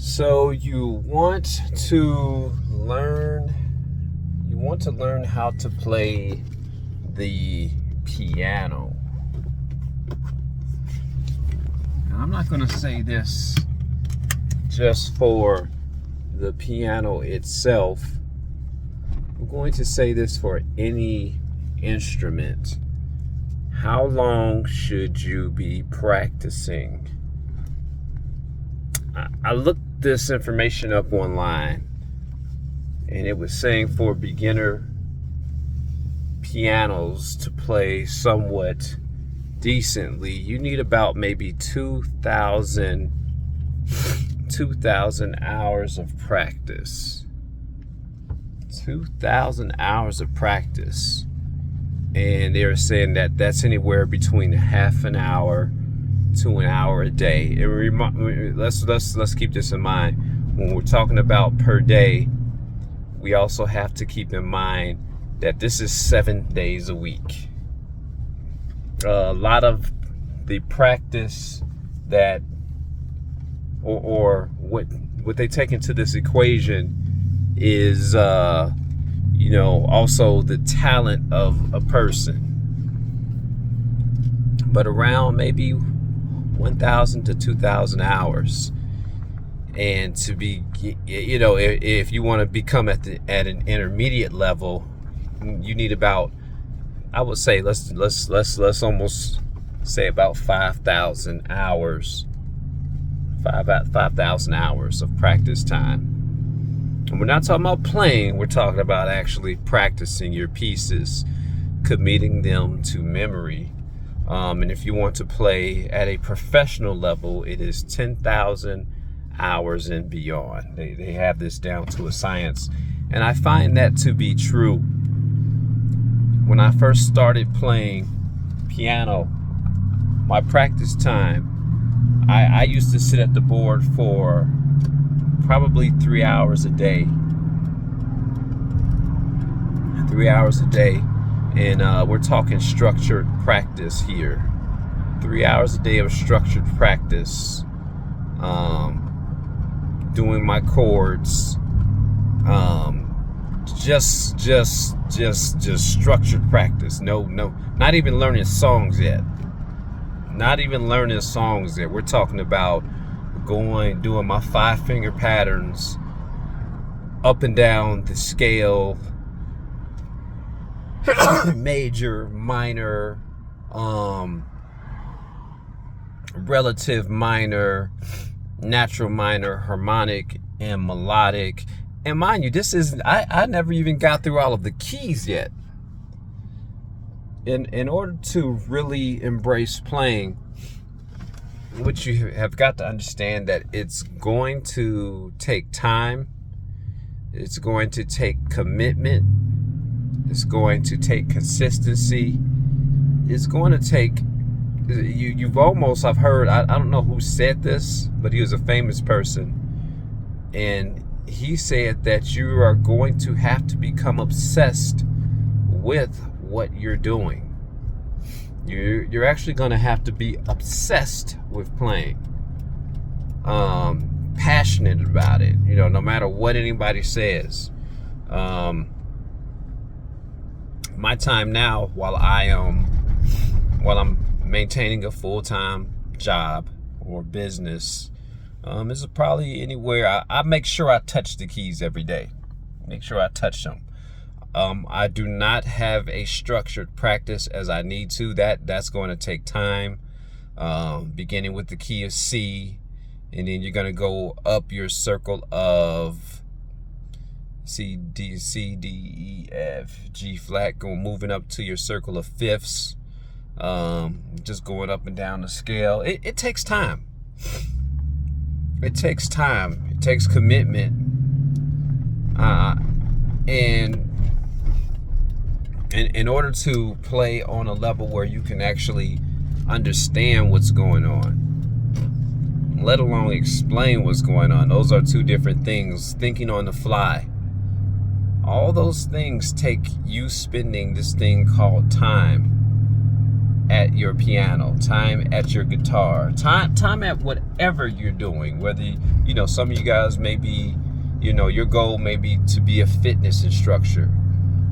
So you want to learn how to play the piano. And I'm not going to say this just for the piano itself. I'm going to say this for any instrument. How long should you be practicing? I looked this information up online, and it was saying for beginner pianos to play somewhat decently, you need about maybe 2,000 hours of practice. 2,000 hours of practice. And they're saying that that's anywhere between half an hour to an hour a day. Let's keep this in mind. When we're talking about per day, we also have to keep in mind that this is 7 days a week. A lot of the practice that, or what they take into this equation is, also the talent of a person. But around maybe 1,000 to 2,000 hours. And to be, if you want to become at an intermediate level, you need about, I would say, let's almost say about 5,000 hours. 5,000 hours of practice time. And we're not talking about playing, we're talking about actually practicing your pieces, committing them to memory. And if you want to play at a professional level, it is 10,000 hours and beyond. They have this down to a science. And I find that to be true. When I first started playing piano, my practice time, I used to sit at the board for probably 3 hours a day. 3 hours a day. And we're talking structured practice here. 3 hours a day of structured practice. Doing my chords. Just structured practice. No, not even learning songs yet. We're talking about doing my 5-finger patterns up and down the scale. Major, minor, relative minor, natural minor, harmonic, and melodic. And mind you, I never even got through all of the keys yet. In order to really embrace playing, what you have got to understand that it's going to take time. It's going to take commitment. It's going to take consistency. It's going to take, I've heard, I don't know who said this, but he was a famous person. And he said that you are going to have to become obsessed with what you're doing. You're actually going to have to be obsessed with playing. Passionate about it, no matter what anybody says. My time now, while I'm maintaining a full-time job or business, is probably anywhere. I make sure I touch the keys every day. Make sure I touch them. I do not have a structured practice as I need to. That's going to take time. Beginning with the key of C, and then you're going to go up your circle of C, D, E, F, G flat, moving up to your circle of fifths, just going up and down the scale. It takes time. It takes time. It takes commitment. And in order to play on a level where you can actually understand what's going on, let alone explain what's going on, those are two different things. Thinking on the fly. All those things take you spending this thing called time at your piano, time at your guitar, time at whatever you're doing. Whether some of you guys may be, your goal may be to be a fitness instructor.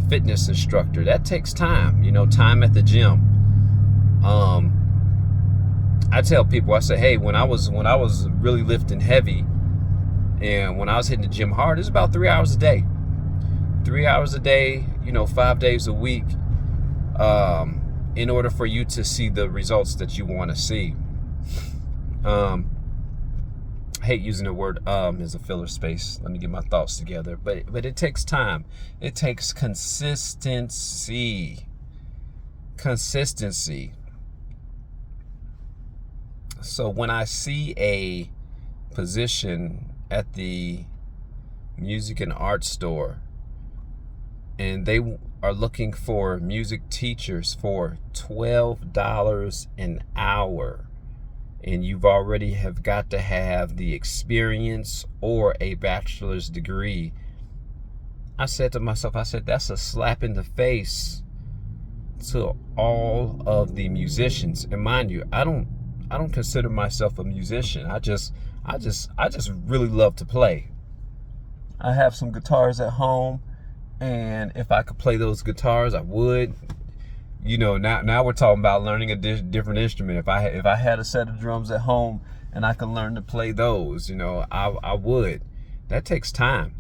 That takes time. Time at the gym. I tell people, I say, hey, when I was really lifting heavy, and when I was hitting the gym hard, it's about 3 hours a day. 3 hours a day, 5 days a week, in order for you to see the results that you want to see. I hate using the word as a filler space. Let me get my thoughts together. But it takes time. It takes consistency. So when I see a position at the music and art store, and they are looking for music teachers for $12 an hour, and you've already have got to have the experience or a bachelor's degree, I said to myself, that's a slap in the face to all of the musicians. And mind you, I don't consider myself a musician. I just really love to play. I have some guitars at home, and if I could play those guitars, I would. Now we're talking about learning a different instrument. If I had a set of drums at home and I could learn to play those, I would. That takes time.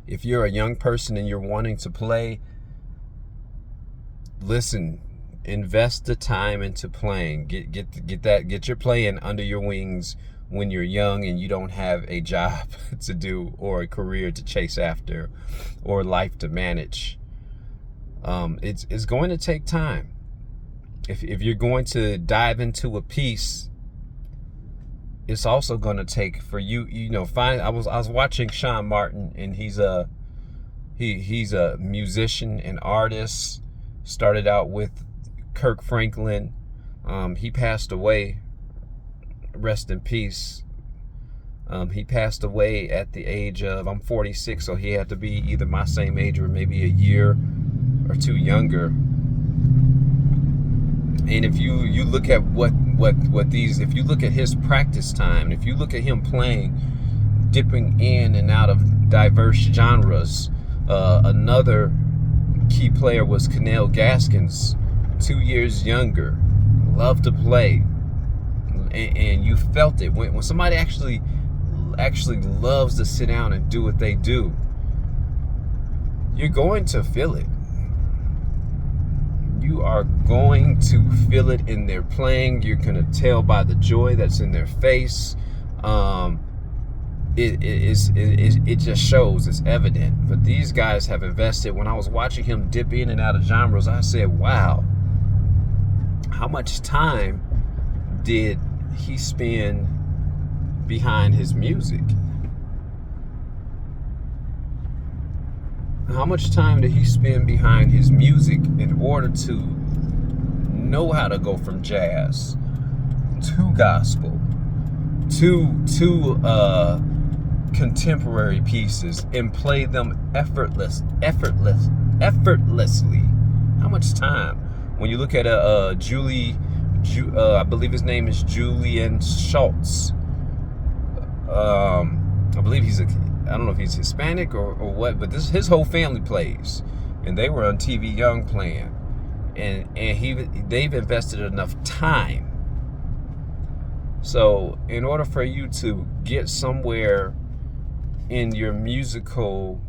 If you're a young person and you're wanting to play, listen, invest the time into playing. Get your playing under your wings when you're young and you don't have a job to do, or a career to chase after, or life to manage. It's going to take time. If you're going to dive into a piece, it's also going to take for you. I was watching Sean Martin, and he's a musician and artist. Started out with Kirk Franklin. He passed away. Rest in peace. He passed away at the age of, I'm 46, so he had to be either my same age or maybe a year or two younger. And if you look at if you look at his practice time, if you look at him playing, dipping in and out of diverse genres, another key player was Kenel Gaskins, 2 years younger, loved to play, and you felt it when somebody actually loves to sit down and do what they do. You're going to feel it. You are going to feel it in their playing. You're going to tell by the joy that's in their face. It just shows. It's evident. But these guys have invested. When I was watching him dip in and out of genres, I said, wow, how much time did he spend behind his music? How much time did he spend behind his music in order to know how to go from jazz to gospel to contemporary pieces and play them effortlessly? How much time? When you look at I believe his name is Julian Schultz. I believe I don't know if he's Hispanic or what, but his whole family plays, and they were on TV Young playing, and they've invested enough time. So in order for you to get somewhere in your musical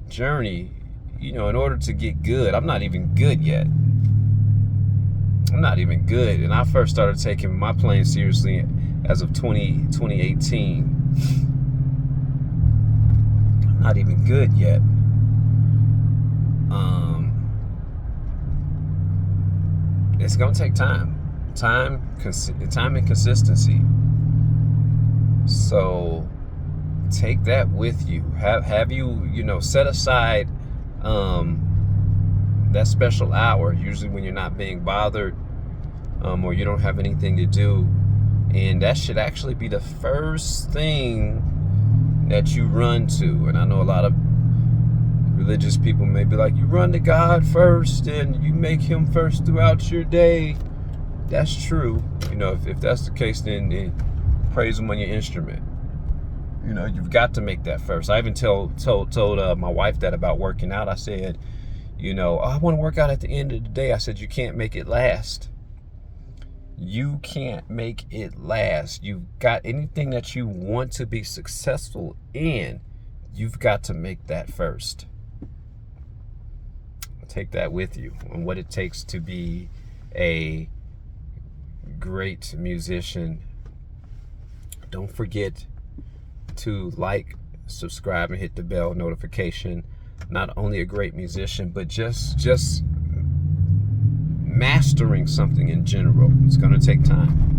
journey, in order to get good, I'm not even good yet. I'm not even good, and I first started taking my playing seriously as of 2018. Not even good yet. It's gonna take time and consistency. So take that with you. Have you set aside that special hour, usually when you're not being bothered, or you don't have anything to do, and that should actually be the first thing that you run to. And I know a lot of religious people may be like, you run to God first and you make him first throughout your day. That's true. You know, if that's the case, then praise him on your instrument. You know, you've got to make that first. I even told my wife that about working out. I said, you know, I want to work out at the end of the day. I said, you can't make it last. You can't make it last. You've got anything that you want to be successful in, you've got to make that first. Take that with you on what it takes to be a great musician. Don't forget to like, subscribe, and hit the bell notification. Not only a great musician, but just mastering something in general. It's going to take time.